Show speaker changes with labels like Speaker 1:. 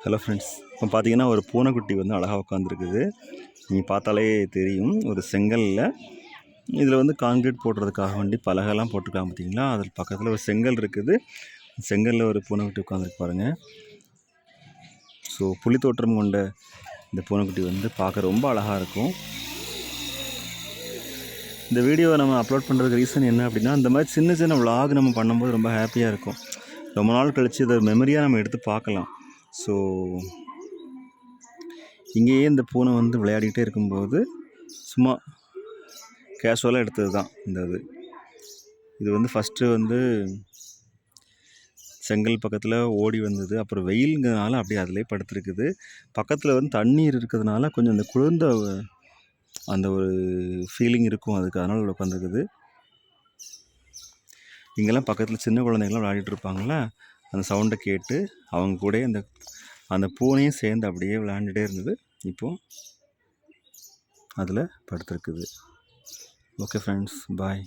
Speaker 1: Hello friends, இப்போ பார்த்தீங்கன்னா ஒரு பூனைக்குட்டி வந்து அழகாக உட்காந்துருக்குது. நீங்கள் பார்த்தாலே தெரியும். ஒரு செங்கல்ல இதில் வந்து கான்கிரீட் போடுறதுக்காக வேண்டி பலகைலாம் போட்டிருக்காங்க பார்த்தீங்களா. அதில் பக்கத்தில் ஒரு செங்கல் இருக்குது. செங்கலில் ஒரு பூனைக்குட்டி உட்காந்துருக்கு பாருங்கள். ஸோ புலி தோற்றம் கொண்ட இந்த பூனைக்குட்டி வந்து பார்க்க ரொம்ப அழகாக இருக்கும். இந்த வீடியோவை நம்ம அப்லோட் பண்ணுறதுக்கு ரீசன் என்ன அப்படின்னா, இந்த மாதிரி சின்ன சின்ன விலாக் நம்ம பண்ணும்போது ரொம்ப ஹாப்பியாக இருக்கும். ரொம்ப நாள் கழித்து இதை மெமரியாக நம்ம எடுத்து பார்க்கலாம். ஸோ இங்கேயே இந்த பூனை வந்து விளையாடிக்கிட்டே இருக்கும்போது சும்மா கேஷுவலாக எடுத்தது தான் இது வந்து ஃபஸ்ட்டு வந்து செங்கல் பக்கத்தில் ஓடி வந்தது. அப்புறம் வெயிலுங்கிறதுனால அப்படியே அதிலே படுத்துருக்குது. பக்கத்தில் வந்து தண்ணீர் இருக்கிறதுனால கொஞ்சம் அந்த குளிர்ந்த அந்த ஒரு ஃபீலிங் இருக்கும் அதுக்கு, அதனால் உட்காந்துருக்குது. இங்கெல்லாம் பக்கத்தில் சின்ன குழந்தைங்களாம் விளையாடிட்டு இருப்பாங்களா, அந்த சவுண்டை கேட்டு அவங்க கூட அந்த பூனையும் சேர்ந்து அப்படியே விளையாண்டுட்டே இருந்தது. இப்போது அதில் படுத்துருக்குது. ஓகே ஃப்ரெண்ட்ஸ், பாய்.